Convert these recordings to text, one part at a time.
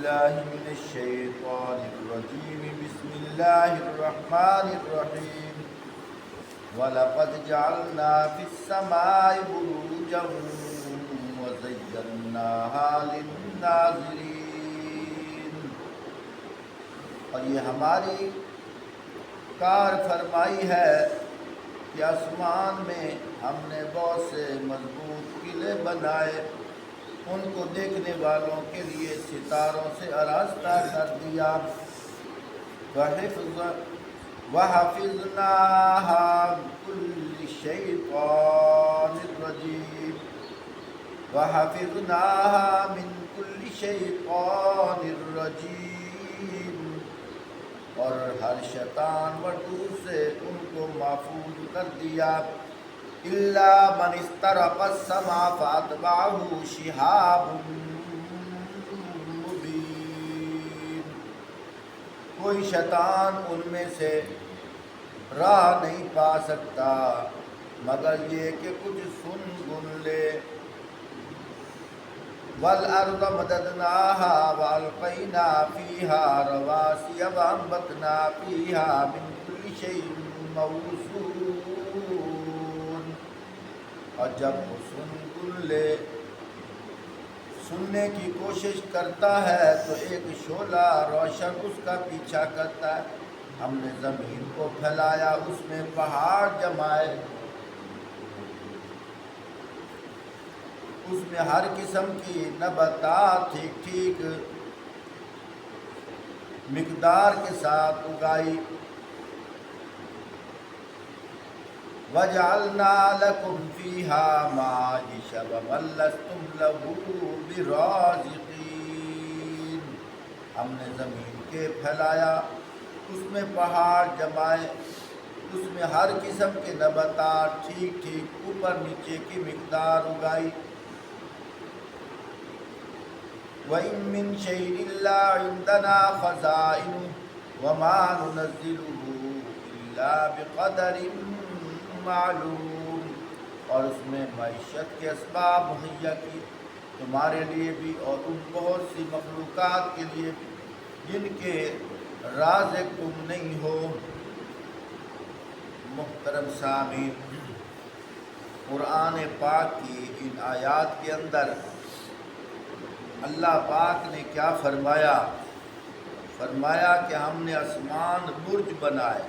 بالله من الشيطان الرجيم بسم الله الرحمن الرحيم ولقد جعلنا في السماء بروجا وزيناها للناظرين اور یہ ہماری کار فرمائی ہے کہ آسمان میں ہم نے بہت سے مضبوط قلعے بنائے، ان کو دیکھنے والوں کے لیے ستاروں سے آراستہ کر دیا۔ وَحَفِظْنَاهَا كُلِّ شَيْطَانٍ رَجِيمٍ وَحَفِظْنَاهَا مِنْ كُلِّ شَيْطَانٍ رَجِيمٍ اور ہر شیطان مردود سے ان کو محفوظ کر دیا۔ إِلَّا مَنِ اسْتَرَقَ السَّمْعَ فَأَتْبَعَهُ شِهَابٌ مُّبِينٌ، کوئی شیطان ان میں سے راہ نہیں پا سکتا مگر یہ کہ کچھ سن گن لے۔ وَالْأَرْضَ مَدَدْنَاهَا وَأَلْقَيْنَا فِيهَا رَوَاسِيَ وَأَنبَتْنَا فِيهَا مِنْ كُلِّ شَيْءٍ مَّوْزُونٍ، اور جب وہ سن گن لے سننے کی کوشش کرتا ہے تو ایک شعلہ روشن اس کا پیچھا کرتا ہے۔ ہم نے زمین کو پھیلایا، اس میں پہاڑ جمائے، اس میں ہر قسم کی نباتات ٹھیک ٹھیک مقدار کے ساتھ اگائی۔ وَجَعَلْنَا لَكُمْ فِيهَا مَعَائِشَ وَمَن لَّسْتُمْ لَهُ بِرَازِقِينَ، ہم نے زمین کے پھیلایا، اس میں پہاڑ جمائے، اس میں ہر قسم کے نباتات ٹھیک ٹھیک اوپر نیچے کی مقدار اگائی۔ وَإِن مِّن شَيْءٍ إِلَّا عِندَنَا خَزَائِنُهُ وَمَا نُنَزِّلُهُ إِلَّا بِقَدَرٍ معلوم، اور اس میں معیشت کے اسباب مہیا کی تمہارے لیے بھی اور ان بہت سی مخلوقات کے لیے جن کے رازق تم نہیں ہو۔ محترم سامعین، قرآن پاک کی ان آیات کے اندر اللہ پاک نے کیا فرمایا؟ فرمایا کہ ہم نے آسمان برج بنائے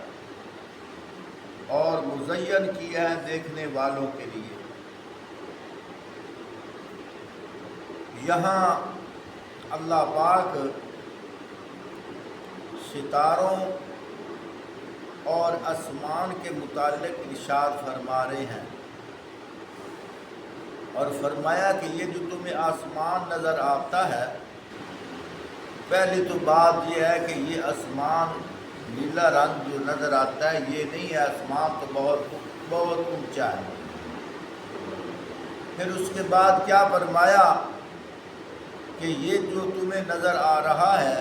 اور مزین کیا ہے دیکھنے والوں کے لیے۔ یہاں اللہ پاک ستاروں اور آسمان کے متعلق ارشاد فرما رہے ہیں اور فرمایا کہ یہ جو تمہیں آسمان نظر آتا ہے، پہلی تو بات یہ ہے کہ یہ آسمان نیلا رنگ جو نظر آتا ہے یہ نہیں ہے، آسمان تو بہت بہت اونچا ہے۔ پھر اس کے بعد کیا فرمایا کہ یہ جو تمہیں نظر آ رہا ہے،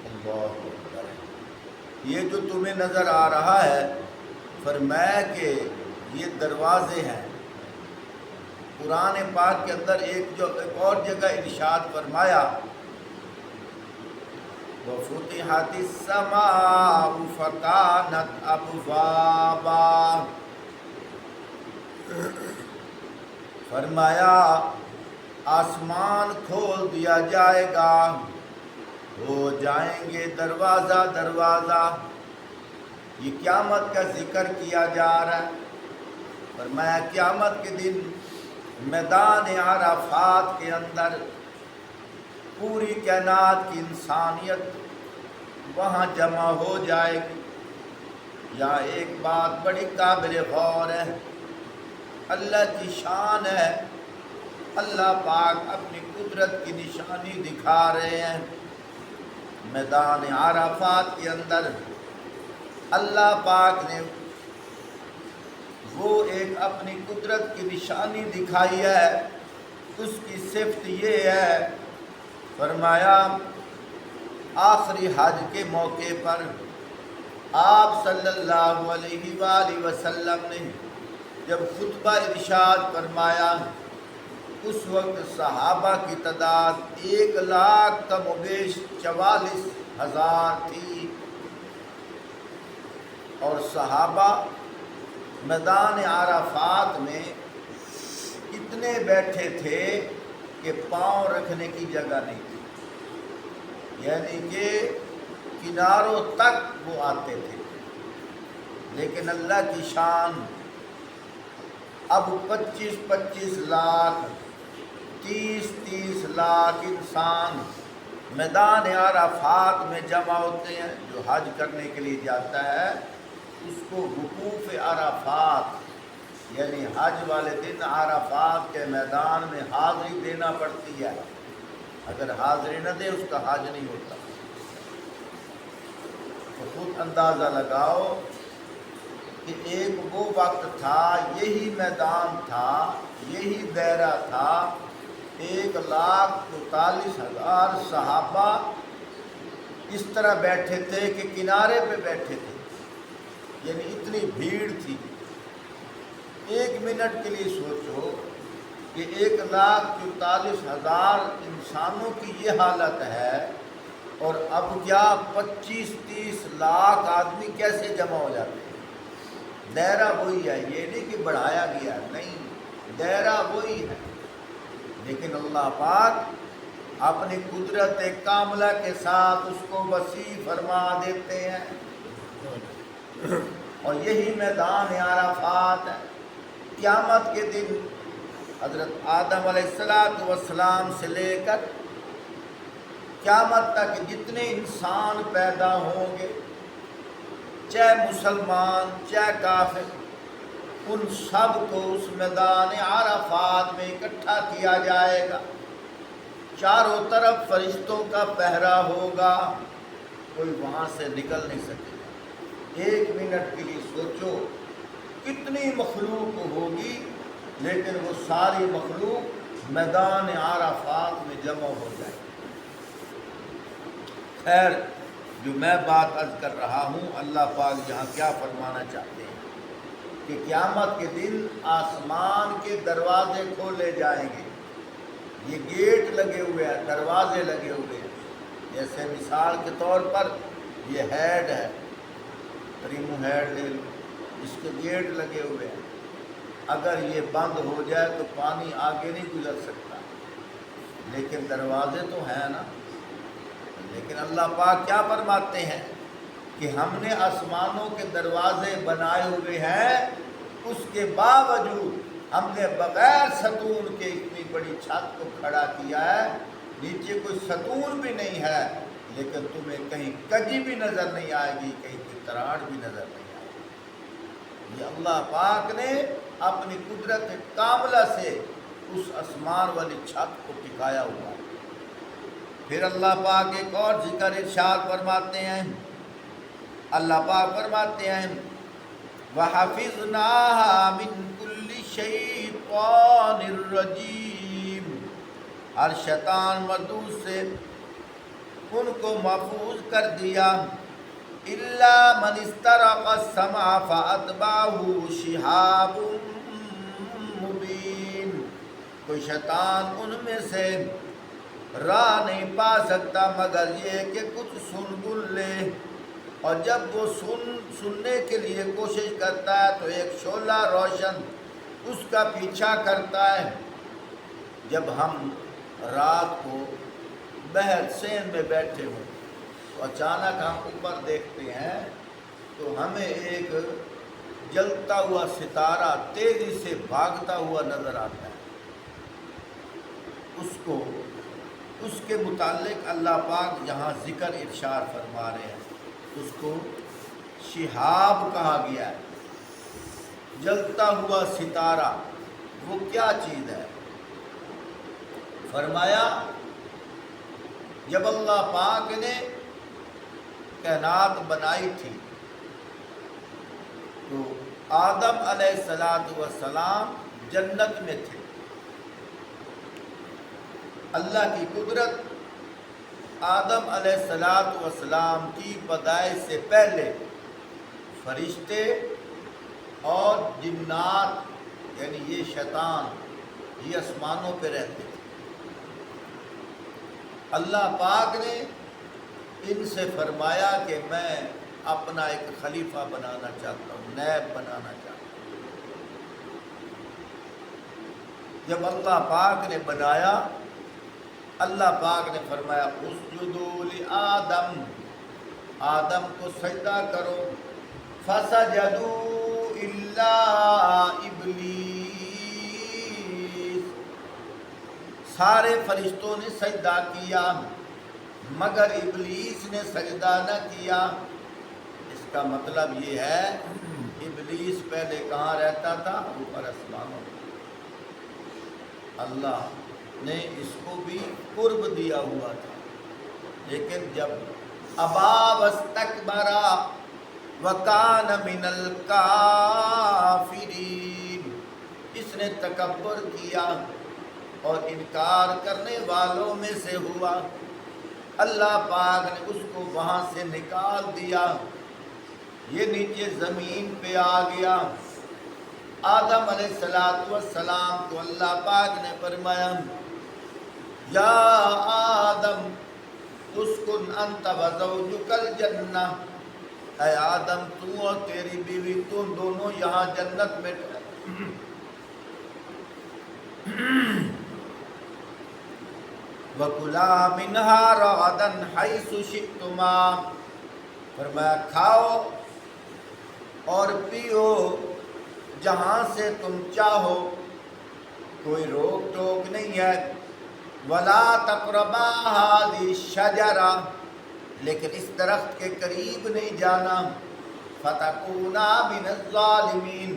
اللہ اکبر، یہ جو تمہیں نظر آ رہا ہے، فرمایا کہ یہ دروازے ہیں۔ قرآن پاک کے اندر ایک اور جگہ ارشاد فرمایا وَفُتِحَتِ السَّمَاءُ فَكَانَتْ أَبْوَابًا، فرمایا آسمان کھول دیا جائے گا، ہو جائیں گے دروازہ دروازہ۔ یہ قیامت کا ذکر کیا جا رہا ہے۔ فرمایا قیامت کے دن میدان عرفات کے اندر پوری کائنات کی انسانیت وہاں جمع ہو جائے گی۔ یہاں ایک بات بڑی قابل غور ہے، اللہ کی شان ہے، اللہ پاک اپنی قدرت کی نشانی دکھا رہے ہیں۔ میدان عرفات کے اندر اللہ پاک نے وہ ایک اپنی قدرت کی نشانی دکھائی ہے، اس کی صفت یہ ہے، فرمایا آخری حج کے موقع پر آپ صلی اللہ علیہ وآلہ وسلم نے جب خطبہ ارشاد فرمایا، اس وقت صحابہ کی تعداد 1,00,000 کم و بیش 44,000 تھی، اور صحابہ میدان عرفات میں اتنے بیٹھے تھے کہ پاؤں رکھنے کی جگہ نہیں تھی، یعنی کہ کناروں تک وہ آتے تھے۔ لیکن اللہ کی شان، اب 25 لاکھ 30 لاکھ انسان میدان عرفات میں جمع ہوتے ہیں۔ جو حج کرنے کے لیے جاتا ہے اس کو وقوف عرفات، یعنی حج والے دن عرفات کے میدان میں حاضری دینا پڑتی ہے، اگر حاضری نہ دے اس کا حج نہیں ہوتا۔ تو خود اندازہ لگاؤ کہ ایک وہ وقت تھا، یہی میدان تھا، یہی دائرہ تھا، 1,44,000 صحابہ اس طرح بیٹھے تھے کہ کنارے پہ بیٹھے تھے، یعنی اتنی بھیڑ تھی۔ 1 منٹ کے لیے سوچو کہ 1,44,000 انسانوں کی یہ حالت ہے، اور اب کیا 25-30 لاکھ آدمی کیسے جمع ہو جاتے ہیں؟ دائرہ وہی ہے، یہ نہیں کہ بڑھایا گیا، نہیں، دائرہ وہی ہے، لیکن اللہ پاک اپنی قدرت کاملہ کے ساتھ اس کو وسیع فرما دیتے ہیں، اور یہی میدان عرفات ہے۔ قیامت کے دن حضرت آدم علیہ السلام سے لے کر قیامت تک جتنے انسان پیدا ہوں گے، چاہے مسلمان چاہے کافر، ان سب کو اس میدان عرفات میں اکٹھا کیا جائے گا۔ چاروں طرف فرشتوں کا پہرا ہوگا، کوئی وہاں سے نکل نہیں سکے گا۔ 1 منٹ کے لیے سوچو کتنی مخلوق ہوگی، لیکن وہ ساری مخلوق میدان عرفات میں جمع ہو جائے گی۔ خیر، جو میں بات عرض کر رہا ہوں، اللہ پاک یہاں کیا فرمانا چاہتے ہیں کہ قیامت کے دن آسمان کے دروازے کھولے جائیں گے۔ یہ گیٹ لگے ہوئے ہیں، دروازے لگے ہوئے ہیں، جیسے مثال کے طور پر یہ ہیڈ ہے، ریمو ہیڈ لے لو، اس کے گیٹ لگے ہوئے ہیں، اگر یہ بند ہو جائے تو پانی آگے نہیں گزر سکتا، لیکن دروازے تو ہیں نا۔ لیکن اللہ پاک کیا فرماتے ہیں کہ ہم نے آسمانوں کے دروازے بنائے ہوئے ہیں، اس کے باوجود ہم نے بغیر ستون کے اتنی بڑی چھت کو کھڑا کیا ہے، نیچے کوئی ستون بھی نہیں ہے، لیکن تمہیں کہیں کجی بھی نظر نہیں آئے گی، کہیں کوئی تراڑ بھی نظر نہیں آئے گی۔ یہ اللہ پاک نے اپنی قدرت کاملہ سے اس آسمان والی چھت کو ٹکایا ہوا ہے۔ پھر اللہ پاک ایک اور ذکر ارشاد فرماتے ہیں، اللہ پاک فرماتے ہیں وَحَفِظْنَاهَا مِن كُلِّ شَيْطَانٍ رَجِيمٍ، ہر شیطان مردود سے ان کو محفوظ کر دیا، إِلَّا مَنِ اسْتَرَقَ السَّمْعَ فَأَتْبَعَهُ شِهَابٌ مُبِينٌ، کوئی شیطان ان میں سے راہ نہیں پا سکتا مگر یہ کہ کچھ سن گن لے، اور جب وہ سننے کے لیے کوشش کرتا ہے تو ایک شعلہ روشن اس کا پیچھا کرتا ہے۔ جب ہم رات کو بحر سین میں بیٹھے ہوں تو اچانک ہم اوپر دیکھتے ہیں تو ہمیں ایک جلتا ہوا ستارہ تیزی سے بھاگتا ہوا نظر آتا ہے۔ اس کے متعلق اللہ پاک یہاں ذکر ارشاد فرما رہے ہیں، اس کو شہاب کہا گیا ہے، جلتا ہوا ستارہ۔ وہ کیا چیز ہے؟ فرمایا جب اللہ پاک نے کائنات بنائی تھی تو آدم علیہ السلام جنت میں تھے۔ اللہ کی قدرت آدم علیہ السلام کی پیدائش سے پہلے فرشتے اور جنات، یعنی یہ شیطان، یہ آسمانوں پہ رہتے تھے۔ اللہ پاک نے ان سے فرمایا کہ میں اپنا ایک خلیفہ بنانا چاہتا ہوں، نائب بنانا چاہتا ہوں۔ جب اللہ پاک نے بنایا، اللہ پاک نے فرمایا اسجدوا لآدم، آدم کو سجدہ کرو، فسجدوا الا ابلیس، سارے فرشتوں نے سجدہ کیا مگر ابلیس نے سجدہ نہ کیا۔ اس کا مطلب یہ ہے ابلیس پہلے کہاں رہتا تھا؟ اوپر آسمانوں میں۔ اللہ نے اس کو بھی قرب دیا ہوا تھا، لیکن جب ابا واستکبر وکان من الکافرین، اس نے تکبر کیا اور انکار کرنے والوں میں سے ہوا، اللہ پاک نے اس کو وہاں سے نکال دیا، یہ نیچے زمین پہ آ گیا۔ آدم علیہ السلام کو اللہ پاک نے فرمایا یا آدم اسکن انت وزوجک الجنہ، اے آدم تو اور تیری بیوی تم دونوں یہاں جنت میں وَكُلَا مِنْهَا رَغَدًا حَيْثُ شِئْتُمَا، فرمایا کھاؤ اور پیو جہاں سے تم چاہو، کوئی روک ٹوک نہیں ہے۔ وَلَا تَقْرَبَا هَٰذِهِ الشَّجَرَةَ، لیکن اس درخت کے قریب نہیں جانا، فَتَكُونَا مِنَ الظَّالِمِينَ،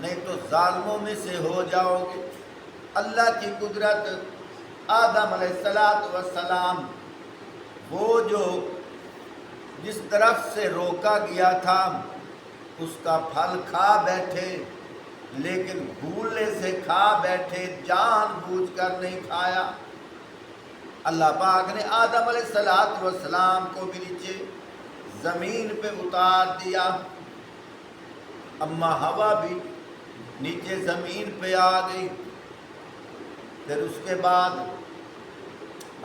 نہیں تو ظالموں میں سے ہو جاؤ گے۔ اللہ کی قدرت، آدم علیہ السلام وہ جو جس درخت سے روکا گیا تھا اس کا پھل کھا بیٹھے، لیکن بھولنے سے کھا بیٹھے، جان بوجھ کر نہیں کھایا۔ اللہ پاک نے آدم علیہ السلام کو بھی نیچے زمین پہ اتار دیا، اماں ہوا بھی نیچے زمین پہ آ گئی۔ پھر اس کے بعد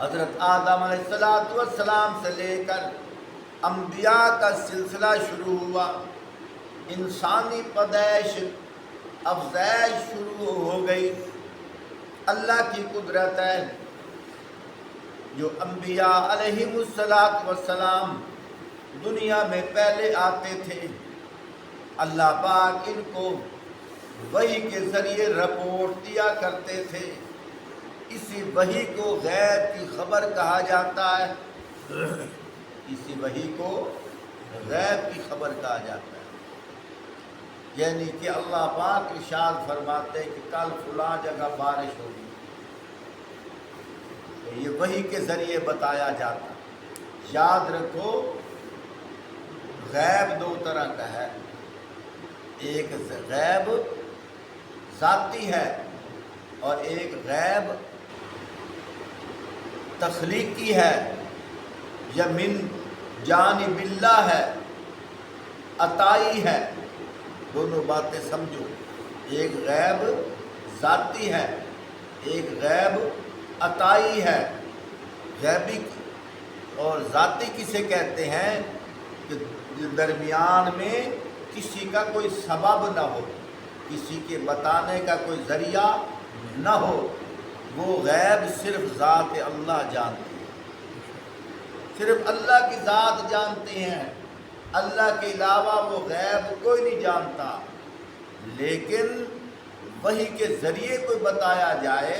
حضرت آدم علیہ السلام سے لے کر انبیاء کا سلسلہ شروع ہوا، انسانی پیدائش افزائش شروع ہو گئی۔ اللہ کی قدرت ہے، جو انبیاء علیہم السلام دنیا میں پہلے آتے تھے، اللہ پاک ان کو وحی کے ذریعے رپورٹ دیا کرتے تھے۔ اسی وحی کو غیب کی خبر کہا جاتا ہے، اسی وحی کو غیب کی خبر کہا جاتا ہے، یعنی کہ اللہ پاک ارشاد فرماتے ہیں کہ کل فلاں جگہ بارش ہوگی، تو یہ وحی کے ذریعے بتایا جاتا ہے۔ یاد رکھو غیب دو طرح کا ہے، ایک غیب ذاتی ہے اور ایک غیب تخلیقی ہے یا من جانب اللہ ہے، عطائی ہے۔ دونوں باتیں سمجھو، ایک غیب ذاتی ہے، ایک غیب عطائی ہے۔ غیبی اور ذاتی کسے کہتے ہیں کہ درمیان میں کسی کا کوئی سبب نہ ہو، کسی کے بتانے کا کوئی ذریعہ نہ ہو، وہ غیب صرف ذات اللہ جانتی ہے، صرف اللہ کی ذات جانتے ہیں، اللہ کے علاوہ وہ غیب کوئی نہیں جانتا۔ لیکن وحی کے ذریعے کوئی بتایا جائے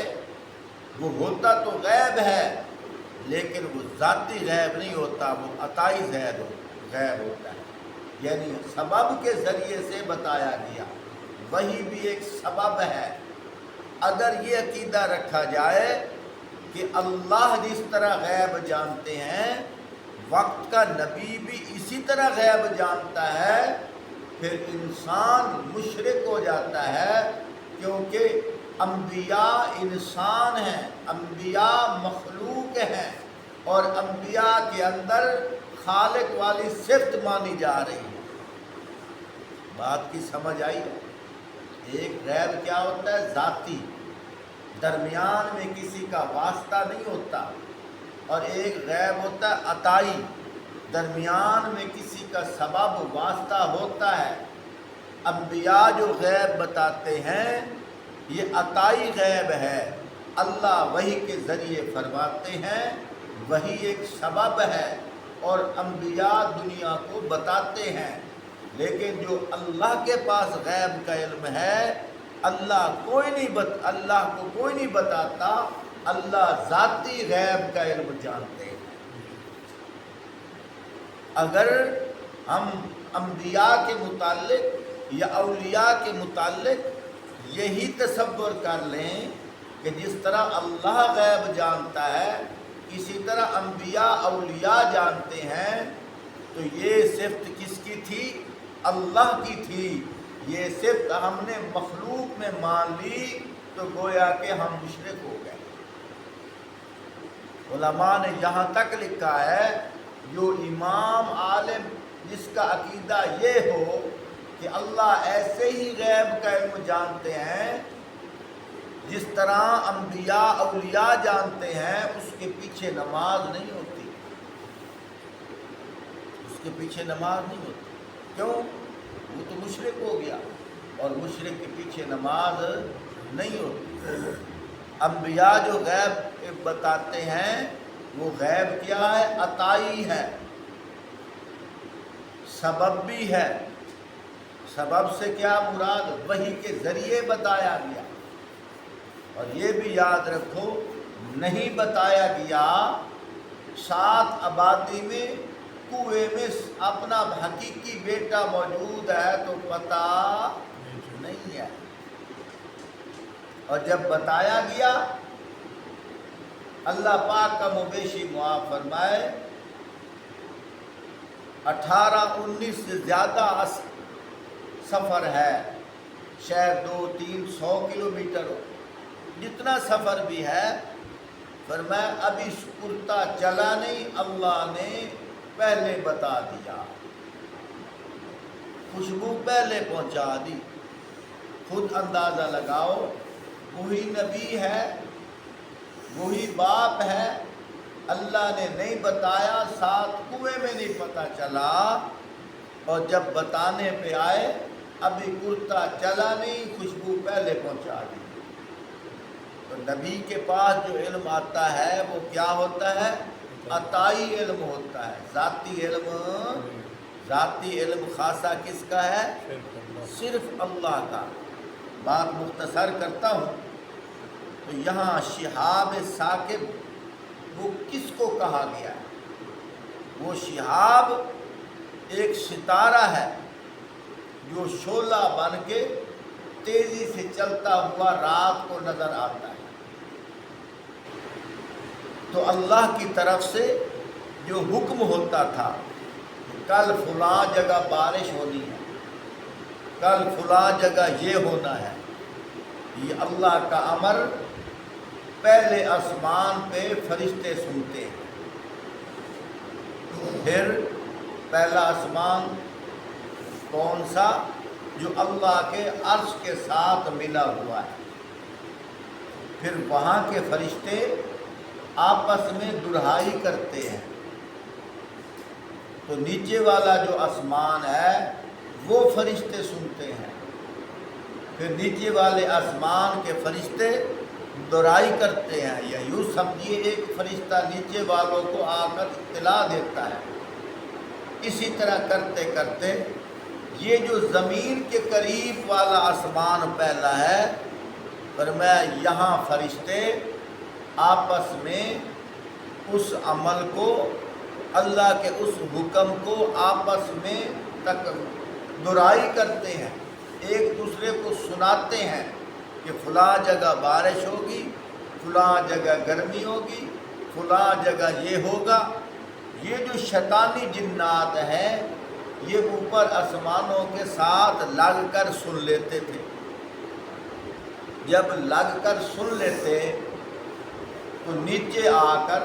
وہ ہوتا تو غیب ہے، لیکن وہ ذاتی غیب نہیں ہوتا، وہ عطائی غیب ہوتا ہے، یعنی سبب کے ذریعے سے بتایا گیا۔ وحی بھی ایک سبب ہے۔ اگر یہ عقیدہ رکھا جائے کہ اللہ جس طرح غیب جانتے ہیں، وقت کا نبی بھی اسی طرح غیب جانتا ہے، پھر انسان مشرک ہو جاتا ہے، کیونکہ انبیاء انسان ہیں، انبیاء مخلوق ہیں، اور انبیاء کے اندر خالق والی صفت مانی جا رہی ہے۔ بات کی سمجھ آئی؟ ایک غیب کیا ہوتا ہے؟ ذاتی، درمیان میں کسی کا واسطہ نہیں ہوتا، اور ایک غیب ہوتا ہے عطائی، درمیان میں کسی کا سبب واسطہ ہوتا ہے۔ انبیاء جو غیب بتاتے ہیں یہ عطائی غیب ہے، اللہ وحی کے ذریعے فرماتے ہیں، وحی ایک سبب ہے اور انبیاء دنیا کو بتاتے ہیں۔ لیکن جو اللہ کے پاس غیب کا علم ہے، اللہ کو کوئی نہیں بتاتا، اللہ ذاتی غیب کا علم جانتے ہیں۔ اگر ہم انبیاء کے متعلق یا اولیاء کے متعلق یہی تصور کر لیں کہ جس طرح اللہ غیب جانتا ہے اسی طرح انبیاء اولیاء جانتے ہیں، تو یہ صفت کس کی تھی؟ اللہ کی تھی۔ یہ صفت ہم نے مخلوق میں مان لی تو گویا کہ ہم مشرک ہو گئے۔ علماء نے یہاں تک لکھا ہے، جو امام عالم جس کا عقیدہ یہ ہو کہ اللہ ایسے ہی غیب کا علم جانتے ہیں جس طرح انبیاء اولیاء جانتے ہیں، اس کے پیچھے نماز نہیں ہوتی، اس کے پیچھے نماز نہیں ہوتی۔ کیوں؟ وہ تو مشرک ہو گیا، اور مشرک کے پیچھے نماز نہیں ہوتی۔ انبیاء جو غیب بتاتے ہیں وہ غیب کیا ہے؟ عطائی ہے، سبب بھی ہے۔ سبب سے کیا مراد؟ وحی کے ذریعے بتایا گیا۔ اور یہ بھی یاد رکھو، نہیں بتایا گیا 7 آبادی میں کنویں میں اپنا حقیقی بیٹا موجود ہے تو پتہ نہیں ہے، اور جب بتایا گیا اللہ پاک کا مویشی معاف فرمائے، 18-19 سے زیادہ سفر ہے، شاید 200-300 کلومیٹر ہو، جتنا سفر بھی ہے، فرمایا ابھی کرتا چلا نہیں، اللہ نے پہلے بتا دیا، خوشبو پہلے پہنچا دی۔ خود اندازہ لگاؤ، وہی نبی ہے، وہی باپ ہے، اللہ نے نہیں بتایا، 7 کنویں میں نہیں پتہ چلا، اور جب بتانے پہ آئے ابھی کرتا چلا نہیں، خوشبو پہلے پہنچا دی۔ تو نبی کے پاس جو علم آتا ہے وہ کیا ہوتا ہے؟ عطائی علم ہوتا ہے۔ ذاتی علم خاصہ کس کا ہے؟ صرف اللہ کا۔ بات مختصر کرتا ہوں، تو یہاں شہاب ثاقب وہ کس کو کہا گیا ہے؟ وہ شہاب ایک ستارہ ہے جو شعلہ بن کے تیزی سے چلتا ہوا رات کو نظر آتا ہے۔ تو اللہ کی طرف سے جو حکم ہوتا تھا، کل فلاں جگہ بارش ہونی ہے، کل فلاں جگہ یہ ہونا ہے، یہ اللہ کا امر پہلے آسمان پہ فرشتے سنتے ہیں۔ پھر پہلا آسمان کون سا؟ جو اللہ کے عرش کے ساتھ ملا ہوا ہے۔ پھر وہاں کے فرشتے آپس میں دہرائی کرتے ہیں، تو نیچے والا جو آسمان ہے وہ فرشتے سنتے ہیں، پھر نیچے والے آسمان کے فرشتے دہرائی کرتے ہیں، یا یوں سمجھیے ایک فرشتہ نیچے والوں کو آ کر اطلاع دیتا ہے۔ اسی طرح کرتے کرتے یہ جو زمین کے قریب والا آسمان پہلا ہے، فرمایا یہاں فرشتے آپس میں اس عمل کو، اللہ کے اس حکم کو آپس میں تک دہرائی کرتے ہیں، ایک دوسرے کو سناتے ہیں کہ فلاں جگہ بارش ہوگی، فلاں جگہ گرمی ہوگی، فلاں جگہ یہ ہوگا۔ یہ جو شیطانی جنات ہیں یہ اوپر آسمانوں کے ساتھ لگ کر سن لیتے تھے۔ جب لگ کر سن لیتے تو نیچے آ کر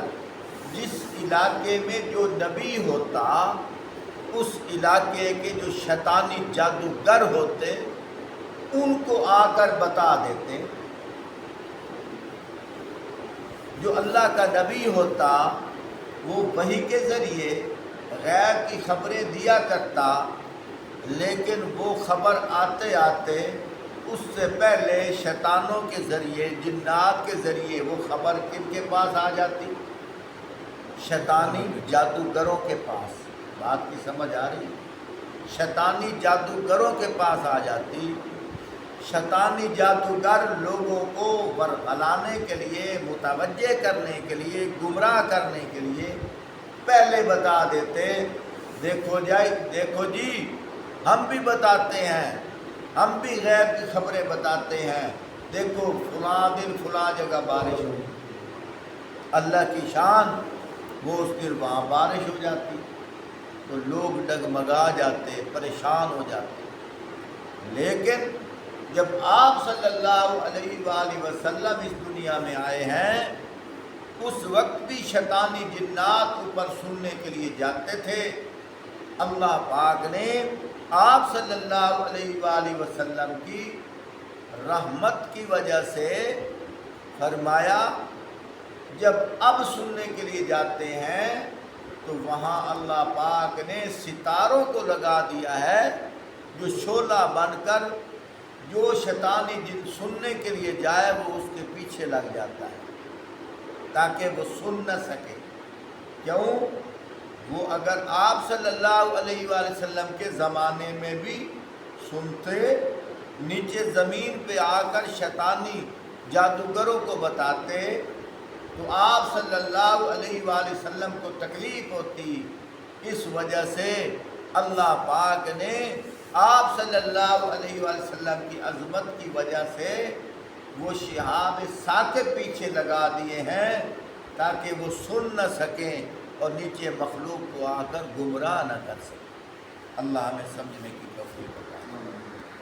جس علاقے میں جو نبی ہوتا، اس علاقے کے جو شیطانی جادوگر ہوتے ان کو آ کر بتا دیتے جو اللہ کا نبی ہوتا وہ وحی کے ذریعے غیب کی خبریں دیا کرتا، لیکن وہ خبر آتے آتے اس سے پہلے شیطانوں کے ذریعے، جنات کے ذریعے وہ خبر کن کے پاس آ جاتی؟ شیطانی جادوگروں کے پاس۔ بات کی سمجھ آ رہی؟ شیطانی جادوگروں کے پاس آ جاتی۔ شیطانی جادوگر لوگوں کو ورغلانے کے لیے، متوجہ کرنے کے لیے، گمراہ کرنے کے لیے پہلے بتا دیتے، دیکھو جی ہم بھی بتاتے ہیں، ہم بھی غیب کی خبریں بتاتے ہیں، دیکھو فلاں دن فلاں جگہ بارش ہو، اللہ کی شان، وہ اس دن وہاں بارش ہو جاتی، تو لوگ ڈگمگا جاتے، پریشان ہو جاتے۔ لیکن جب آپ صلی اللہ علیہ وآلہ وسلم اس دنیا میں آئے ہیں، اس وقت بھی شیطانی جنات اوپر سننے کے لیے جاتے تھے۔ اللہ پاک نے آپ صلی اللہ علیہ وآلہ وسلم کی رحمت کی وجہ سے فرمایا جب اب سننے کے لیے جاتے ہیں تو وہاں اللہ پاک نے ستاروں کو لگا دیا ہے، جو شعلہ بن کر جو شیطانی جن سننے کے لیے جائے وہ اس کے پیچھے لگ جاتا ہے تاکہ وہ سن نہ سکے۔ کیوں؟ وہ اگر آپ صلی اللہ علیہ وآلہ وسلم کے زمانے میں بھی سنتے، نیچے زمین پہ آ کر شیطانی جادوگروں کو بتاتے، تو آپ صلی اللہ علیہ وآلہ وسلم کو تکلیف ہوتی۔ اس وجہ سے اللہ پاک نے آپ صلی اللہ علیہ وآلہ وسلم کی عظمت کی وجہ سے وہ شہاب ثاقب پیچھے لگا دیے ہیں تاکہ وہ سن نہ سکیں اور نیچے مخلوق کو آ کر گمراہ نہ کر سکیں۔ اللہ ہمیں سمجھنے کی توفیق عطا فرمائے۔